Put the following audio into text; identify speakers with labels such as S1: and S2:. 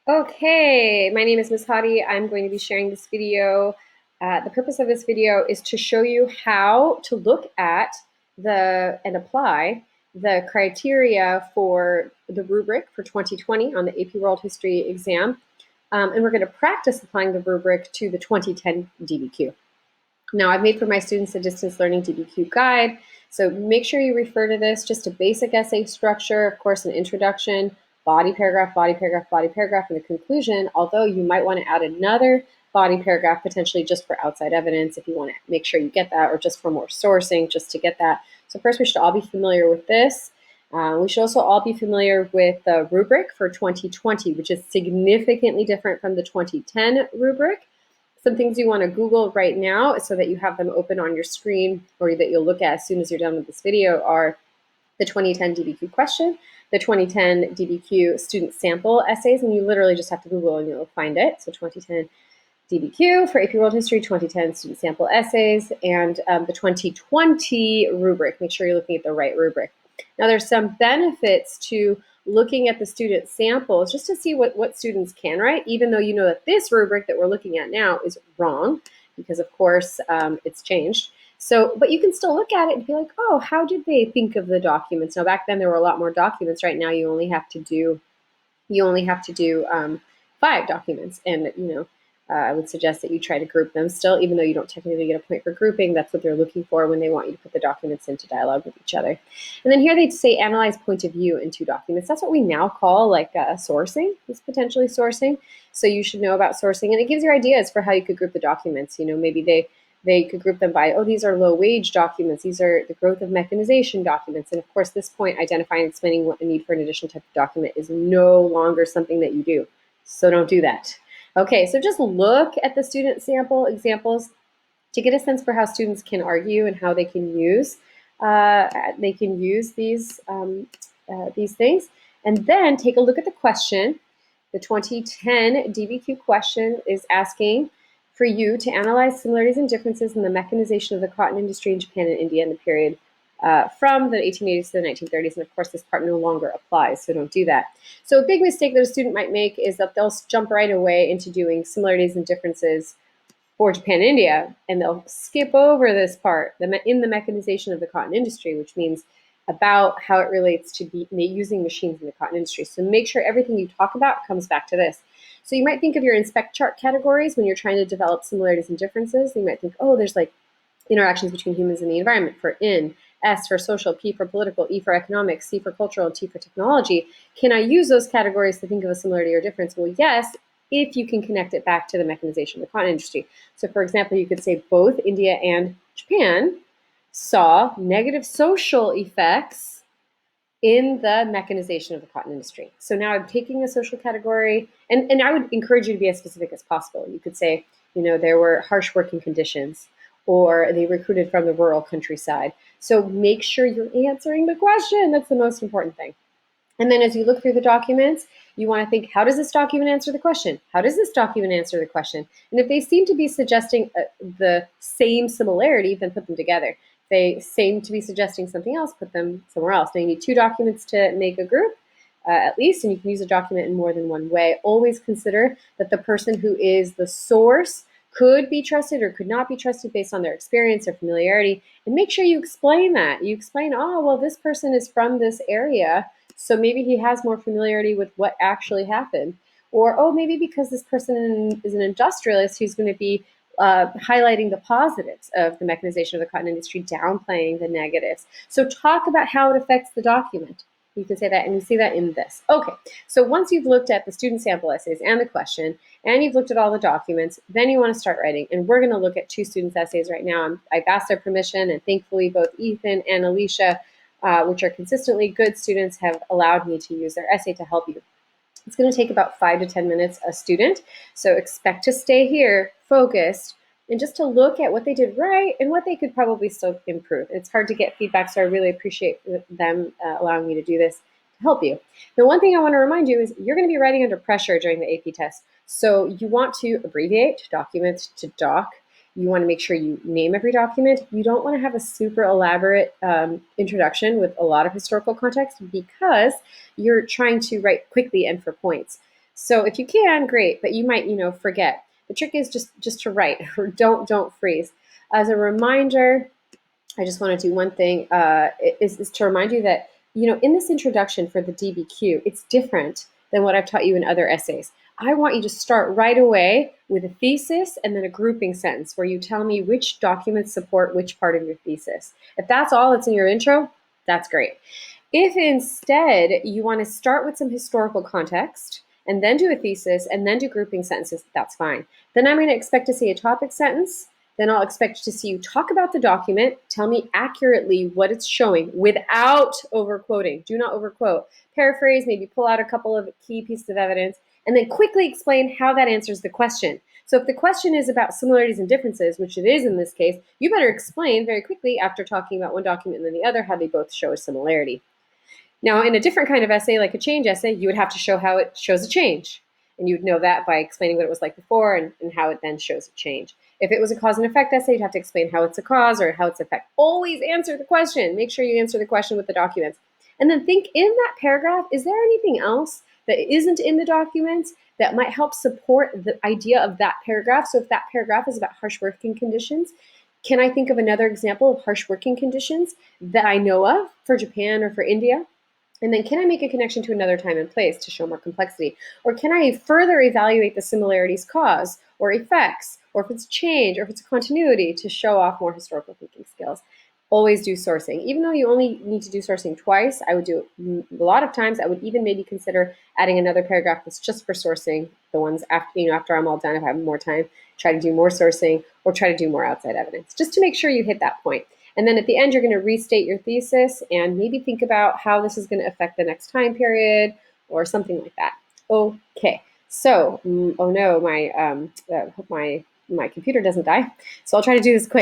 S1: Okay, my name is Ms. Hadi. I'm going to be sharing this video. The purpose of this video is to show you how to look at and apply the criteria for the rubric for 2020 on the AP World History exam. And we're going to practice applying the rubric to the 2010 DBQ. Now, I've made for my students a distance learning DBQ guide, so make sure you refer to this, just a basic essay structure, of course, an introduction, body paragraph, body paragraph, body paragraph, and a conclusion, although you might want to add another body paragraph potentially just for outside evidence if you want to make sure you get that, or just for more sourcing, just to get that. So first, we should all be familiar with this. We should also all be familiar with the rubric for 2020, which is significantly different from the 2010 rubric. Some things you want to Google right now so that you have them open on your screen or that you'll look at as soon as you're done with this video are the 2010 DBQ question, the 2010 DBQ student sample essays, and you literally just have to Google and you'll find it. So 2010 DBQ for AP World History, 2010 student sample essays, and the 2020 rubric. Make sure you're looking at the right rubric. Now there's some benefits to looking at the student samples just to see what students can write, even though you know that this rubric that we're looking at now is wrong because of course it's changed. So, but you can still look at it and be like, oh, how did they think of the documents? Now back then there were a lot more documents. Right now you only have to do 5 documents, and I would suggest that you try to group them still, even though you don't technically get a point for grouping. That's what they're looking for when they want you to put the documents into dialogue with each other. And then here they say analyze point of view in 2 documents. That's what we now call like sourcing, is potentially sourcing. So you should know about sourcing, and it gives you ideas for how you could group the documents. Maybe they could group them by, oh, these are low wage documents, these are the growth of mechanization documents. And of course, this point, identifying and explaining what the need for an additional type of document is no longer something that you do. So don't do that. Okay, so just look at the student sample examples to get a sense for how students can argue and how they can use these things. And then take a look at the question. The 2010 DBQ question is asking for you to analyze similarities and differences in the mechanization of the cotton industry in Japan and India in the period from the 1880s to the 1930s, and of course this part no longer applies, so don't do that. So a big mistake that a student might make is that they'll jump right away into doing similarities and differences for Japan and India, and they'll skip over this part, in the mechanization of the cotton industry, which means about how it relates to using machines in the cotton industry. So make sure everything you talk about comes back to this. So you might think of your inspect chart categories when you're trying to develop similarities and differences. You might think, oh, there's like interactions between humans and the environment for in, S for social, P for political, E for economics, C for cultural, and T for technology. Can I use those categories to think of a similarity or difference? Well, yes, if you can connect it back to the mechanization of the cotton industry. So for example, you could say both India and Japan saw negative social effects in the mechanization of the cotton industry. So now I'm taking a social category, and I would encourage you to be as specific as possible. You could say, there were harsh working conditions, or they recruited from the rural countryside. So make sure you're answering the question. That's the most important thing. And then as you look through the documents, you want to think, how does this document answer the question? How does this document answer the question? And if they seem to be suggesting the same similarity, then put them together. If they seem to be suggesting something else, put them somewhere else. Now you need 2 documents to make a group, at least, and you can use a document in more than one way. Always consider that the person who is the source could be trusted or could not be trusted based on their experience or familiarity, and make sure you explain that. You explain, oh, well, this person is from this area, so maybe he has more familiarity with what actually happened. Or, oh, maybe because this person is an industrialist, he's going to be highlighting the positives of the mechanization of the cotton industry, downplaying the negatives. So talk about how it affects the document. You can say that, and you see that in this. Okay, so once you've looked at the student sample essays and the question, and you've looked at all the documents, then you want to start writing. And we're going to look at 2 students' essays right now. I've asked their permission, and thankfully both Ethan and Alicia, which are consistently good students, have allowed me to use their essay to help you. It's going to take about 5 to 10 minutes a student, so expect to stay here focused and just to look at what they did right and what they could probably still improve. It's hard to get feedback, so I really appreciate them allowing me to do this to help you. The one thing I want to remind you is you're going to be writing under pressure during the AP test, so you want to abbreviate document to doc. You want to make sure you name every document. You don't want to have a super elaborate introduction with a lot of historical context because you're trying to write quickly and for points. So if you can, great, but you might, forget. The trick is just to write, or don't freeze. As a reminder, I just want to do one thing, is to remind you that, in this introduction for the DBQ, it's different than what I've taught you in other essays. I want you to start right away with a thesis and then a grouping sentence where you tell me which documents support which part of your thesis. If that's all that's in your intro, that's great. If instead you want to start with some historical context and then do a thesis and then do grouping sentences, that's fine. Then I'm going to expect to see a topic sentence. Then I'll expect to see you talk about the document, tell me accurately what it's showing without overquoting. Do not overquote. Paraphrase, maybe pull out a couple of key pieces of evidence, and then quickly explain how that answers the question. So if the question is about similarities and differences, which it is in this case, you better explain very quickly after talking about one document and then the other how they both show a similarity. Now, in a different kind of essay, like a change essay, you would have to show how it shows a change. And you'd know that by explaining what it was like before and how it then shows a change. If it was a cause and effect essay, you'd have to explain how it's a cause or how it's effect. Always answer the question. Make sure you answer the question with the documents. And then think, in that paragraph, is there anything else that isn't in the documents that might help support the idea of that paragraph? So if that paragraph is about harsh working conditions, can I think of another example of harsh working conditions that I know of for Japan or for India? And then can I make a connection to another time and place to show more complexity? Or can I further evaluate the similarities cause or effects, or if it's change, or if it's a continuity to show off more historical thinking skills? Always do sourcing. Even though you only need to do sourcing twice, I would do it a lot of times. I would even maybe consider adding another paragraph that's just for sourcing. The ones after I'm all done, if I have more time, try to do more sourcing or try to do more outside evidence, just to make sure you hit that point. And then at the end, you're going to restate your thesis and maybe think about how this is going to affect the next time period or something like that. Okay, so, oh no, my computer doesn't die. So I'll try to do this quick.